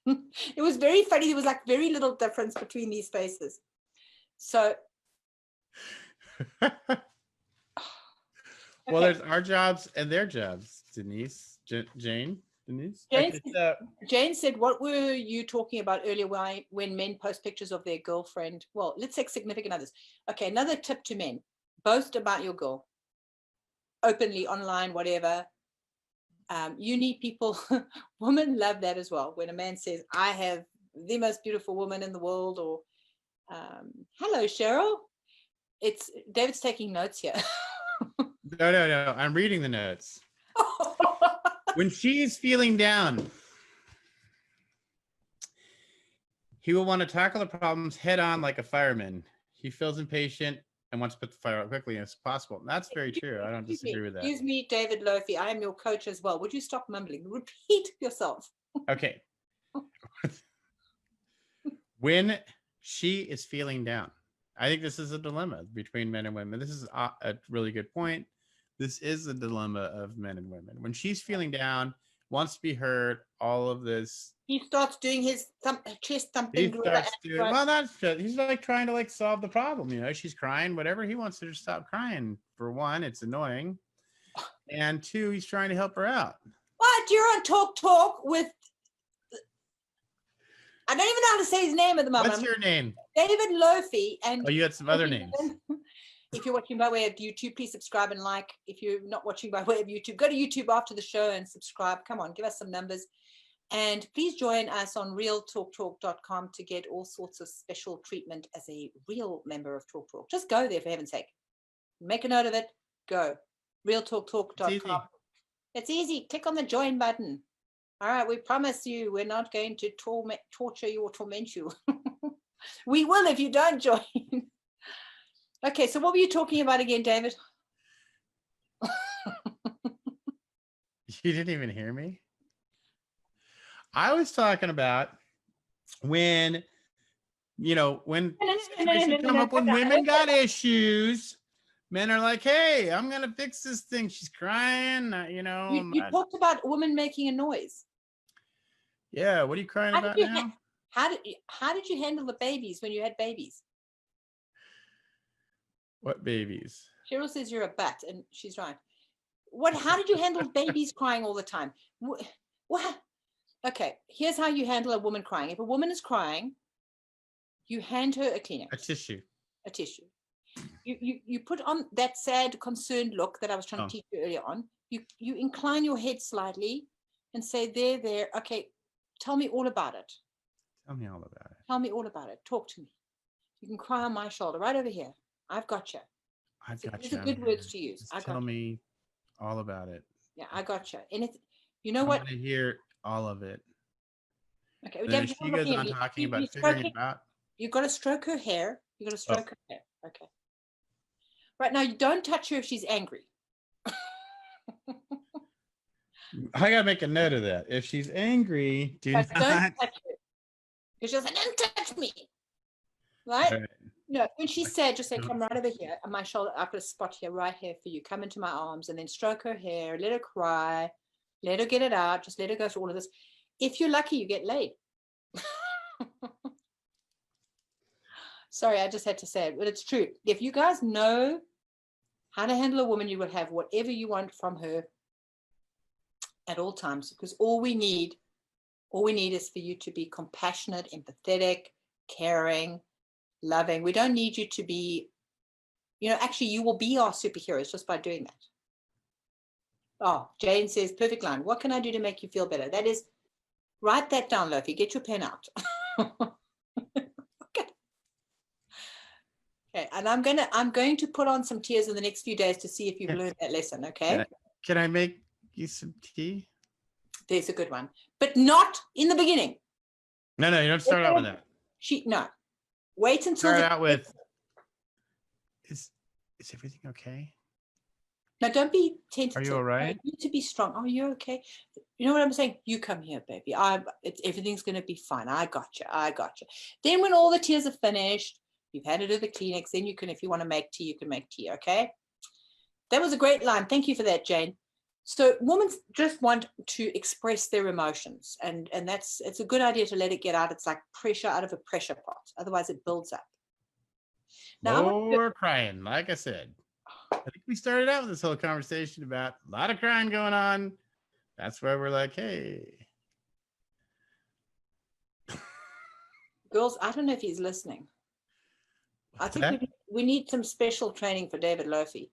It was very funny. There was like very little difference between these faces. So, Well, okay. there's our jobs and their jobs, Denise, Jane, Denise. Okay, so Jane said, what were you talking about earlier when men post pictures of their girlfriend? Well, let's say significant others. Okay, another tip to men: boast about your girl openly, online, whatever. You need people. Women love that as well. When a man says, I have the most beautiful woman in the world, or hello, Cheryl. It's David's taking notes here. no. I'm reading the notes. When she's feeling down, he will want to tackle the problems head on like a fireman. He feels impatient and wants to put the fire out quickly as possible. And that's very true. I don't disagree with that. Excuse me, David Lofi. I am your coach as well. Would you stop mumbling? Repeat yourself. Okay. When she is feeling down, I think this is a dilemma between men and women. This is a really good point. This is a dilemma of men and women. When she's feeling down, wants to be heard, all of this. He starts doing his chest thumping. Well, that's just, he's trying to solve the problem. You know, she's crying, whatever. He wants her to stop crying. For one, it's annoying. And two, he's trying to help her out. What? You're on Talk with, I don't even know how to say his name at the moment. What's your name? David Lofi. And Oh, you had some other names. If you're watching by way of YouTube, please subscribe and like. If you're not watching by way of YouTube, go to YouTube after the show and subscribe. Come on, give us some numbers. And please join us on realtalktalk.com to get all sorts of special treatment as a real member of Talk Talk. Just go there, for heaven's sake. Make a note of it. Go. realtalktalk.com. It's easy. Click on the join button. All right, we promise you we're not going to torture you or torment you. We will if you don't join. Okay, so what were you talking about again, David? You didn't even hear me? I was talking about when situations come up when women got issues, men are like, hey, I'm going to fix this thing. She's crying, You talked about a woman making a noise. Yeah, what are you crying about now? How did you handle the babies when you had babies? What babies? Cheryl says you're a butt, and she's right. How did you handle babies crying all the time? What? Okay, here's how you handle a woman crying. If a woman is crying, You hand her a A Kleenex, tissue. a tissue. You put on that sad, concerned look that I was trying Oh. to teach you earlier on. You incline your head slightly and say, there. Okay, tell me all about it. Tell me all about it. Tell me all about it. Talk to me. You can cry on my shoulder, right over here. I've got you. I've got These you. are good words to use. Just I tell got you. me all about it. Yeah, I got you. And it's, you know I what? want to hear all of it. Okay, Then David, if you're she not goes looking at on me. talking You about stroke figuring it. it out. You've got to stroke her hair. You've got to Oh. stroke her hair. Okay. Right now, you don't touch her if she's angry. I gotta make a note of that. If she's angry, do But not. don't touch her. Because she'll say, don't touch me. Right? All right. No, when she's sad, just say, come right over here. On my shoulder, I've got a spot here, right here for you. Come into my arms and then stroke her hair. Let her cry. Let her get it out. Just let her go through all of this. If you're lucky, you get laid. Sorry, I just had to say it, but it's true. If you guys know how to handle a woman, you will have whatever you want from her at all times, because all we need is for you to be compassionate, empathetic, caring, loving. We don't need you to be, actually you will be our superheroes just by doing that. Oh, Jane says, perfect line. What can I do to make you feel better? That is, write that down, Lofi. Get your pen out. Okay, and I'm going to put on some tears in the next few days to see if you've learned that lesson. Okay, Can I make you some tea? there's a good one, but not in the beginning. No, you don't start out with that. No, wait until Start out with, is everything okay? No, don't be tentative. Are you all right? You need to be strong. Oh, you're okay. You know what I'm saying? You come here, baby. Everything's going to be fine. I got you. Then when all the tears are finished, you've handed her the Kleenex, then you can, if you want to make tea, you can make tea, okay? That was a great line. Thank you for that, Jane. So women just want to express their emotions, and it's a good idea to let it get out. It's like pressure out of a pressure pot. Otherwise it builds up. Now, More crying, like I said. I think we started out with this whole conversation about a lot of crying going on. That's why we're like, hey. girls, I don't know if he's listening. I think we need some special training for David Lofi.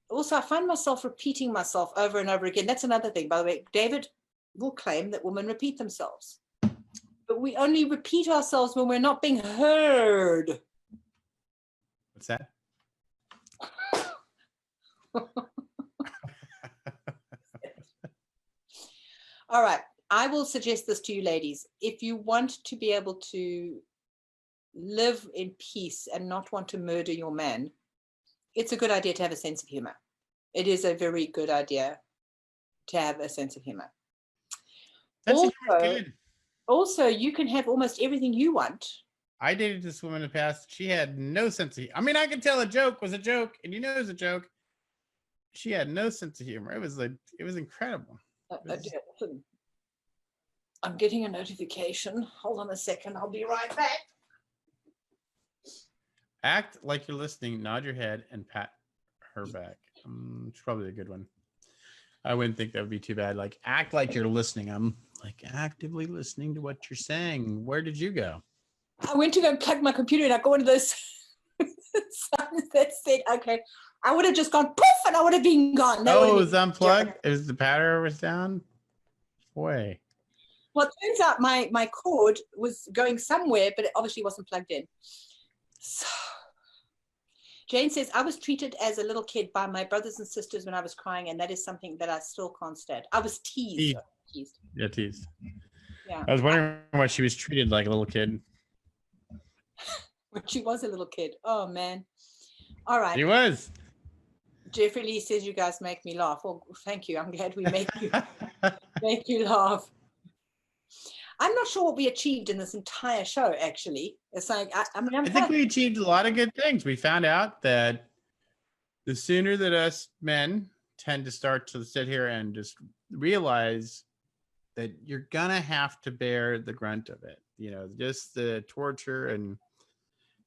Also, I find myself repeating myself over and over again. That's another thing, by the way. David will claim that women repeat themselves, but we only repeat ourselves when we're not being heard. What's that? All right. I will suggest this to you ladies. If you want to be able to live in peace and not want to murder your man, it's a good idea to have a sense of humor. It is a very good idea to have a sense of humor. Also, you can have almost everything you want. I dated this woman in the past. She had no sense of humor. I mean, I could tell a joke was a joke, and you know it was a joke. She had no sense of humor. It was incredible. I'm getting a notification. Hold on a second. I'll be right back. Act like you're listening, nod your head, and pat her back. It's probably a good one. I wouldn't think that would be too bad. Like, act like you're listening. I'm like actively listening to what you're saying. Where did you go? I went to go plug my computer and I got one of those signs that said, okay, I would have just gone poof and I would have been gone. That Oh, it was unplugged? It was the patter was down? Boy. Well, it turns out my cord was going somewhere, but it obviously wasn't plugged in. So Jane says, I was treated as a little kid by my brothers and sisters when I was crying, and that is something that I still can't stand. I was teased. Yeah, teased. Yeah. I was wondering why she was treated like a little kid. When she was a little kid. Oh, man. All right. He was. Jeffrey Lee says, you guys make me laugh. Well, thank you. I'm glad we make you laugh. I'm not sure what we achieved in this entire show, actually. It's like, I think we achieved a lot of good things. We found out that the sooner that us men tend to start to sit here and just realize that you're going to have to bear the grunt of it, just the torture and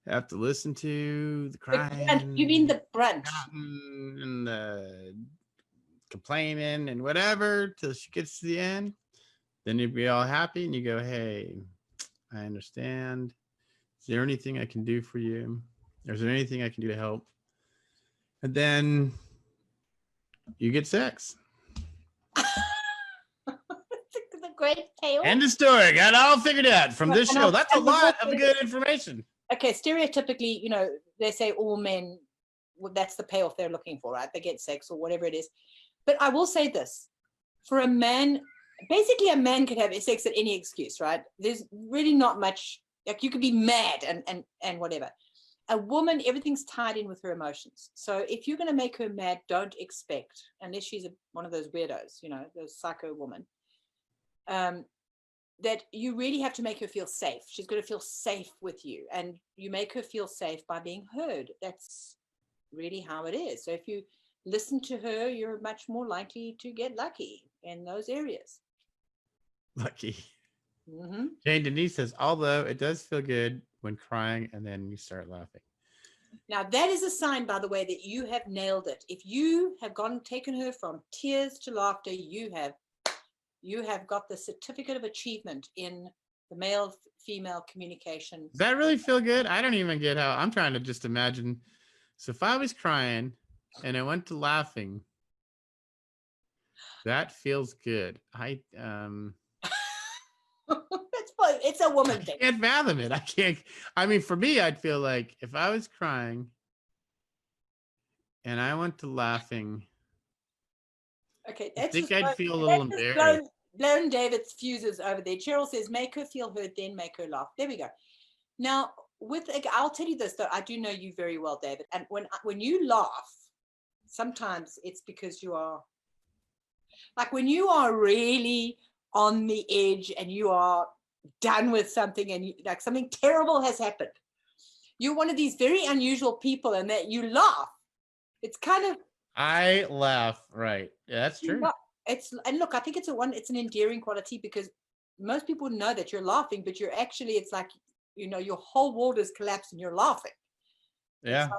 have to listen to the crying. You mean the brunt? And the complaining and whatever till she gets to the end. Then you'd be all happy and you go, hey, I understand. Is there anything I can do for you? Or is there anything I can do to help? And then you get sex. The great payoff. End of story. Got it all figured out from this And show. That's a and we've lot also- of good information. Okay, stereotypically, they say all men, well, that's the payoff they're looking for, right? They get sex or whatever it is. But I will say this, for a man, basically a man could have sex at any excuse, right? There's really not much, like you could be mad and whatever. A woman, everything's tied in with her emotions. So if you're going to make her mad, don't expect, unless she's one of those weirdos, those psycho woman, that you really have to make her feel safe. She's going to feel safe with you, and you make her feel safe by being heard. That's really how it is. So if you listen to her, you're much more likely to get lucky in those areas. Lucky. Mm-hmm. Jane Denise says, although it does feel good when crying and then you start laughing. Now that is a sign, by the way, that you have nailed it. If you have taken her from tears to laughter, you have got the certificate of achievement in the male-female communication. Does that really feel good? I don't even get how. I'm trying to just imagine. So if I was crying and I went to laughing, that feels good. It's a woman thing. I can't fathom it. I can't. I mean, for me, I'd feel like if I was crying and I went to laughing, Okay, I think I'd feel a little embarrassed. Blown David's fuses over there. Cheryl says, make her feel heard, then make her laugh. There we go. Now, I'll tell you this, though. I do know you very well, David. And when you laugh, sometimes it's because you are, like when you are really on the edge and you are done with something and like something terrible has happened. You're one of these very unusual people, and that you laugh. It's kind of, I laugh, right? Yeah, that's true. And look, I think it's an endearing quality, because most people know that you're laughing, but you're actually, it's like, your whole world is collapsed and you're laughing. Yeah,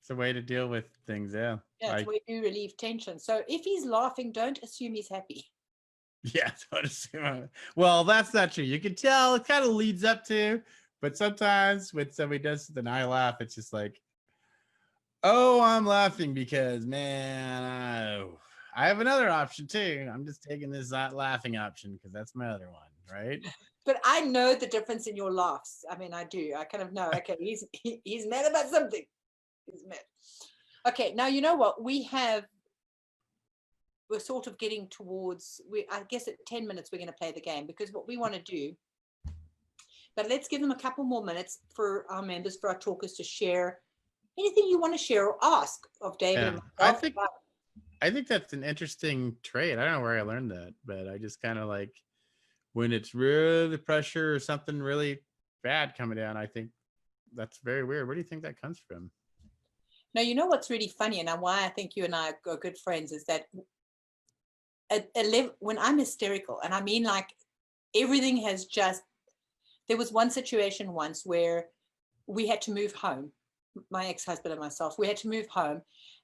it's a way to deal with things. Yeah, it's a way to relieve tension. So if he's laughing, don't assume he's happy. Yeah, don't assume. Well, that's not true. You can tell it kind of leads up to, but sometimes when somebody does something, I laugh. It's just like, oh, I'm laughing because, man, I have another option too. I'm just taking this laughing option because that's my other one, right? But I know the difference in your laughs. I mean, I do. I kind of know. Okay, he's mad about something. He's mad. Okay, now you know what we're sort of getting towards. I guess at 10 minutes we're going to play the game, because what we want to do. But let's give them a couple more minutes for our members, for our talkers, to share anything you want to share or ask of David. Yeah, and I think that's an interesting trait. I don't know where I learned that, but I just kind of like when it's really pressure or something really bad coming down. I think that's very weird. Where do you think that comes from? Now, you know what's really funny, and why I think you and I are good friends, is that when I'm hysterical, and I mean like everything has just, there was one situation once where we had to move home, my ex-husband and myself, we had to move home,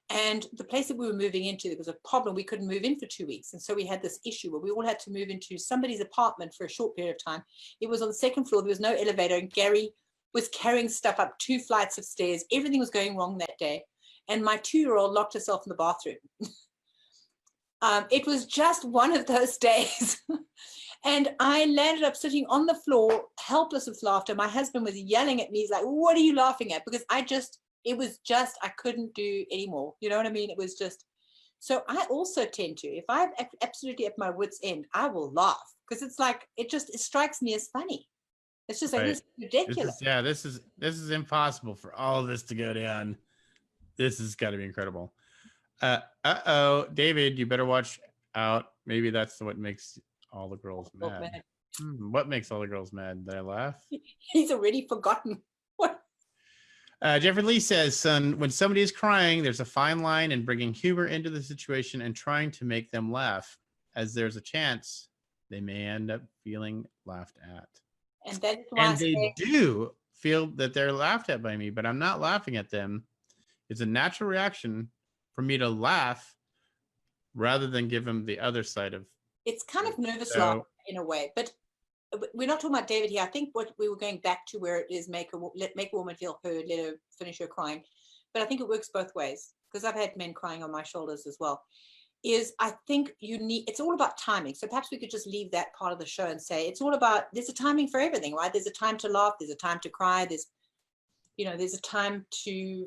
and the place that we were moving into, there was a problem. We couldn't move in for 2 weeks. And so we had this issue where we all had to move into somebody's apartment for a short period of time. It was on the second floor. There was no elevator, and Gary was carrying stuff up 2 flights of stairs. Everything was going wrong that day. And my 2-year-old locked herself in the bathroom. It was just one of those days. And I landed up sitting on the floor, helpless with laughter. My husband was yelling at me. He's like, what are you laughing at? Because I couldn't do anymore. You know what I mean? It was just, so I also tend to, if I'm absolutely at my wit's end, I will laugh, because it's like, it strikes me as funny. It's just like, Right. this is ridiculous. This is impossible for all of this to go down. This has got to be incredible. David, you better watch out. Maybe that's what makes all the girls mad. What makes all the girls mad? Did I laugh? He's already forgotten. What? Jeffrey Lee says, son, when somebody is crying, there's a fine line in bringing humor into the situation and trying to make them laugh, as there's a chance they may end up feeling laughed at. And that is why they do feel that they're laughed at by me, but I'm not laughing at them. It's a natural reaction for me to laugh rather than give them the other side of. It's kind of nervous laughter in a way, but we're not talking about David here. I think what we were going back to where it is make a woman feel heard, let her finish her crying. But I think it works both ways, because I've had men crying on my shoulders as well. Is I think it's all about timing. So perhaps we could just leave that part of the show and say it's all about, there's a timing for everything, right? There's a time to laugh, there's a time to cry, there's a time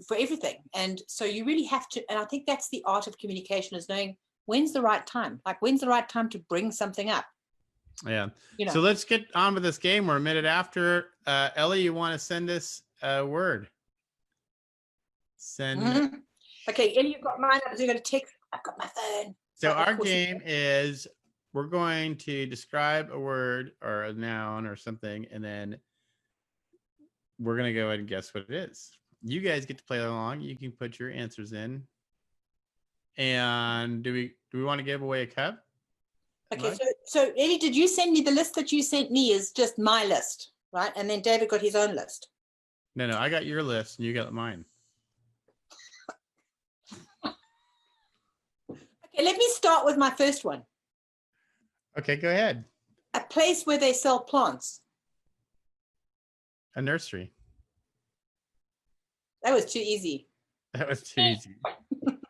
for everything. And so you really have to, and I think that's the art of communication, is knowing when's the right time, like when's the right time to bring something up. Yeah. So let's get on with this game. We're a minute after. Ellie, you want to send us a word? Send. Okay, Ellie, you've got mine up. You're going to text. I've got my phone. So our game is we're going to describe a word or a noun or something, and then we're going to go ahead and guess what it is. You guys get to play along. You can put your answers in. And do we want to give away a cup? Okay, so Ellie, did you send me the list that you sent me is just my list, right? And then David got his own list. No, I got your list and you got mine. Okay, let me start with my first one. Okay, go ahead. A place where they sell plants. A nursery. That was too easy. That was too easy.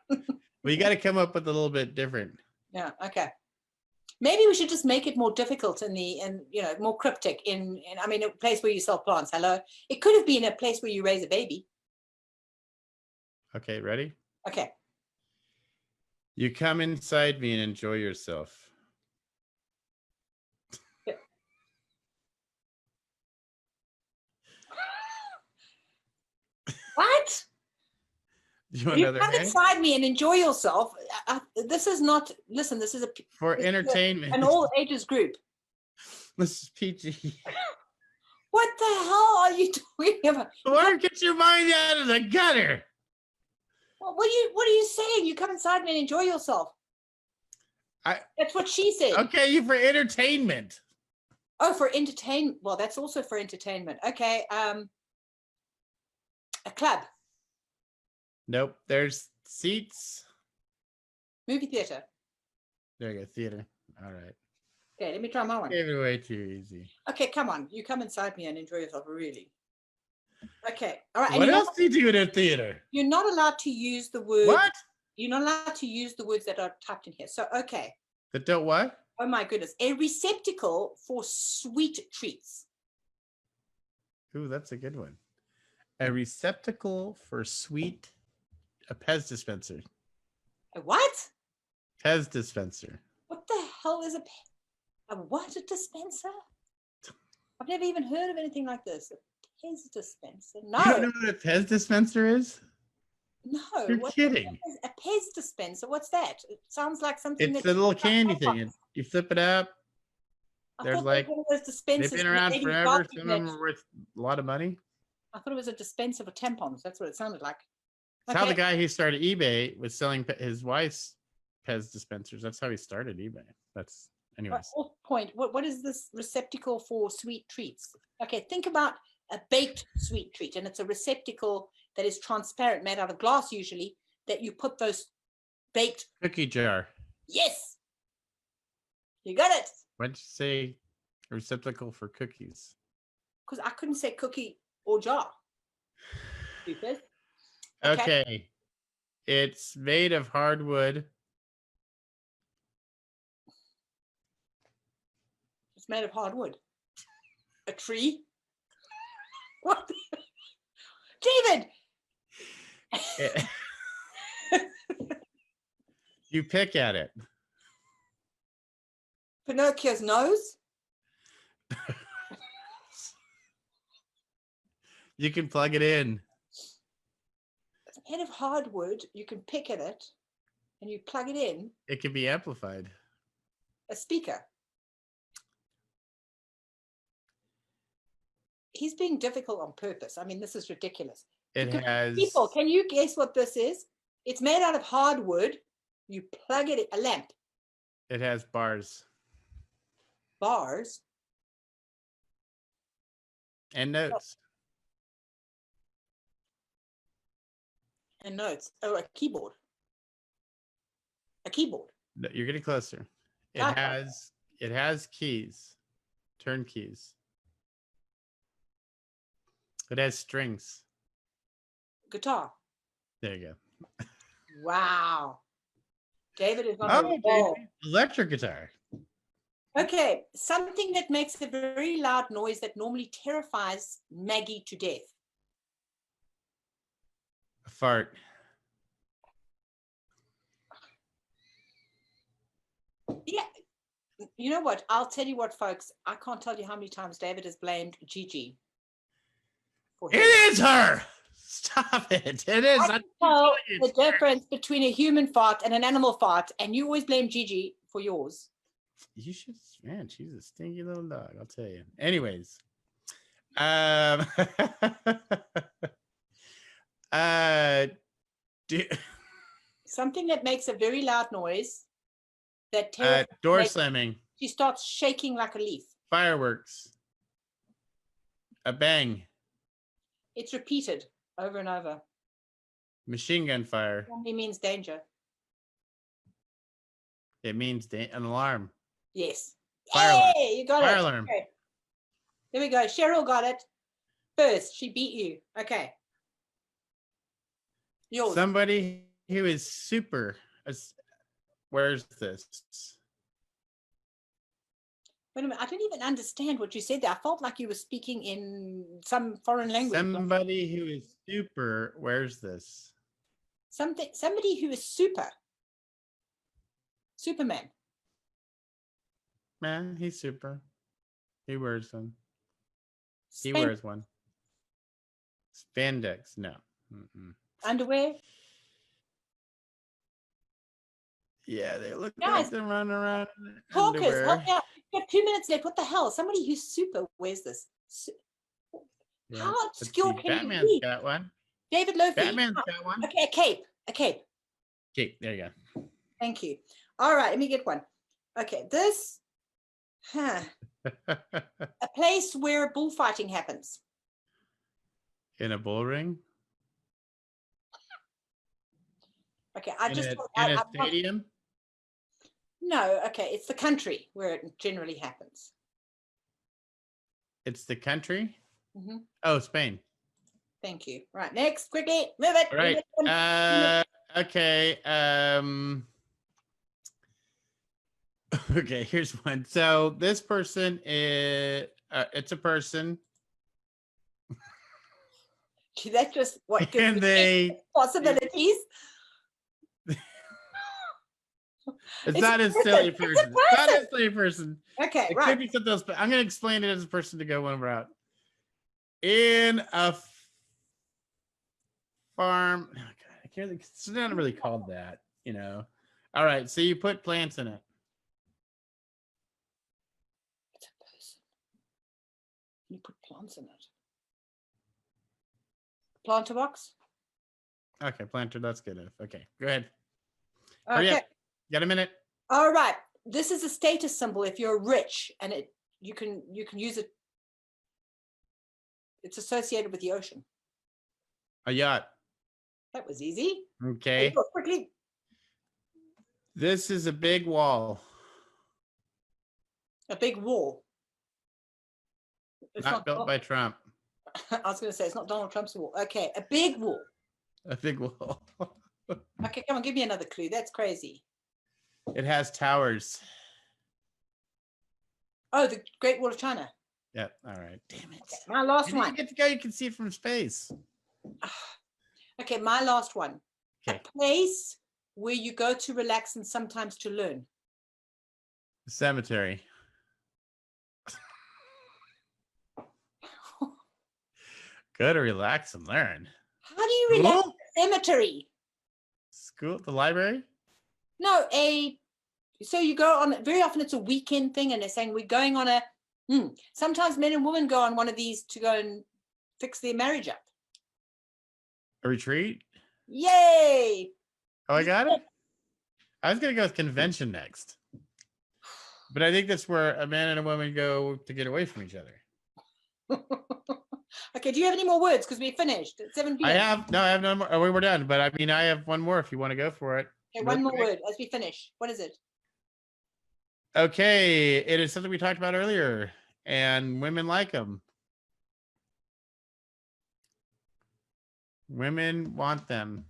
Well, you got to come up with a little bit different. Yeah, okay. Maybe we should just make it more difficult more cryptic a place where you sell plants. Hello. It could have been a place where you raise a baby. Okay, ready? Okay. You come inside me and enjoy yourself. What? You want You another come hint? inside me and enjoy yourself. This is not, listen, this is For entertainment. an all ages group. This is PG. What the hell are you doing about? Or get your mind out of the gutter. What are you saying? You come inside me and enjoy yourself. That's what she said. Okay, for entertainment. Oh, for entertainment. Well, that's also for entertainment. Okay. A club. Nope. There's seats. Movie theater. There you go. Theater. All right. Okay, let me try my one. Gave it away too easy. Okay, come on. You come inside me and enjoy yourself, really. Okay. All right. What else do you do in a theater? You're not allowed to use the word. What? You're not allowed to use the words that are typed in here. So, okay. That don't what? Oh my goodness. A receptacle for sweet treats. Ooh, that's a good one. A receptacle for sweet. A Pez dispenser. A what? Pez dispenser. What the hell is a what? A dispenser? I've never even heard of anything like this. A Pez dispenser. No. You don't know what a Pez dispenser is? No. You're kidding. A Pez dispenser. What's that? It sounds like something. It's a little candy thing. You flip it up. There's like they've been around forever. Some of them are worth a lot of money. I thought it was a dispenser for tampons. That's what it sounded like. That's how the guy who started eBay was selling his wife's Pez dispensers. That's how he started eBay. That's anyways. Point. What is this receptacle for sweet treats? Okay, think about a baked sweet treat, and it's a receptacle that is transparent, made out of glass usually, that you put those baked Cookie jar. Yes, you got it. Why'd you say a receptacle for cookies? Because I couldn't say cookie or jar. Stupid. Okay. It's made of hardwood. It's made of hardwood. A tree? What? David! You pick at it. Pinocchio's nose? You can plug it in. It's made of hardwood. You can pick at it and you plug it in. It can be amplified. A speaker. He's being difficult on purpose. I mean, this is ridiculous. People, can you guess what this is? It's made out of hardwood. You plug it in a lamp. It has bars. Bars. And notes. And notes. Oh, a keyboard. A keyboard. No, you're getting closer. It has keys. Turnkeys. It has strings. Guitar. There you go. Wow. David is on Oh, a roll. baby. Electric guitar. Okay, something that makes a very loud noise that normally terrifies Maggie to death. A fart. Yeah, you know what? I'll tell you what, folks. I can't tell you how many times David has blamed Gigi for It him. is her. Stop it. It is. I keep Know telling you the it's her. difference between a human fart and an animal fart, and you always blame Gigi for yours. You should, man. She's a stinky little dog. I'll tell you. Anyways, um, do, Something that makes a very loud noise that terrifies door Maggie. slamming, She starts shaking like a leaf. fireworks, a bang, It's repeated over and over. machine gun fire. Normally means danger. It means an alarm. Yes. Fire alarm. Hey, you got Fire it. alarm. Okay. There we go. Cheryl got it first. She beat you. Okay. Yours. Somebody who is super. Where's this? Wait a minute. I didn't even understand what you said there. I felt like you were speaking in some foreign language. Somebody who is super. Where's this? Somebody who is super. Superman. Man, he's super. He wears one. He Span- wears one. Spandex. No. Mm-mm. Underwear. Yeah, they look Guys, like they're running around. In Talkers, underwear. help me out. You've got 2 minutes left. What the hell? Somebody who's super wears this. Yeah. How Let's obscure see, can you Batman's be? got one. David Lofi. Batman's got one. Okay, a cape. A cape. Okay, there you Thank you. All right, let me get one. Okay, this, go. a place where bullfighting happens. In a bull ring? Okay, I In just a, thought- in a I- stadium? no. Okay, it's the country where it generally happens. It's the country? Mhm. Oh, Spain. Thank you. Right, next, quickly, move it. All right. Move it. Okay. Okay, here's one. So this person is it's a person. Gee, that just what gives And me they possibilities. it's It's not a a silly person. person. It's a It's not a person. silly person. Okay, It right. could be something else, but I'm gonna explain it as a person to go one route. In a farm. Oh God, I can't. It's not really called that, you know. All right, so you put plants in it. It's a person. You put plants in it. Planter box. Okay, planter. That's good enough. Okay, go ahead. Hurry Okay. up. Got a minute. All right. This is a status symbol if you're rich, and you can use it. It's associated with the ocean. A yacht. That was easy. Okay. Go quickly. This is a big wall. A big wall. It's Not built by Trump. I was going to say it's not Donald Trump's wall. Okay, a big wall. A big wall. Okay, come on, give me another clue. That's crazy. It has towers. Oh, the Great Wall of China. Yep. All right. Damn it. Okay, my last You one. didn't get to go. You can see it from space. Okay, my last one. Okay. A place where you go to relax and sometimes to learn. Cemetery. Go to relax and learn. How do you relax School? at a cemetery? School, the library. No, so you go on, very often it's a weekend thing, and they're saying we're going on a, sometimes men and women go on one of these to go and fix their marriage up. A retreat. Yay! Oh, I got it. I was gonna go with convention next, but I think that's where a man and a woman go to get away from each other. Okay, do you have any more words? Because we finished at 7 p.m. I have no more. Oh, we were done, but I mean, I have one more if you want to go for it. Okay, real one more quick. word as we finish. What is it? Okay, it is something we talked about earlier. and women like them. Women want them.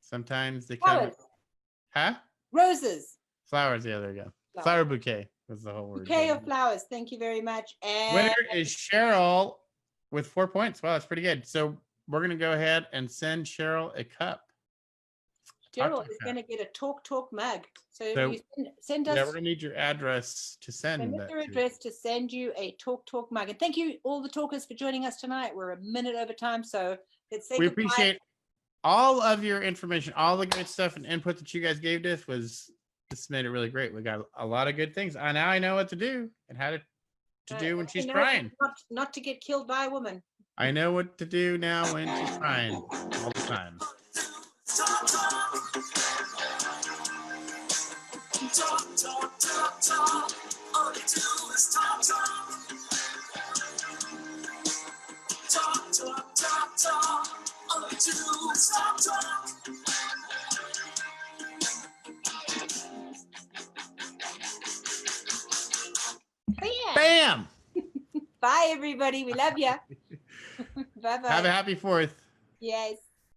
Sometimes they come. Flowers. Huh? Roses. Flowers. Yeah, there you go. Flowers. Flower bouquet was the whole word. Bouquet of flowers. Thank you very much. And Winner is Cheryl with 4 points. Wow, that's pretty good. So we're going to go ahead and send Cheryl a cup. Cheryl is going to get a Talk mug. So So, you send us. Yeah, we're going to need your address to send Send us that. your to. address to send you a Talk mug. And thank you, all the talkers, for joining us tonight. We're a minute over time, so let's say We goodbye. appreciate all of your information, all the great stuff and input that you guys gave to us. This made it really great. We got a lot of good things. Now I know what to do and how to do when she's You know, crying. Not to get killed by a woman. I know what to do now when she's crying all the time. Talk, talk. All you do is talk. Talk. All you do is talk. Bam. Bam! Bye, everybody. We love you. Bye-bye. Have a happy 4th. Yes.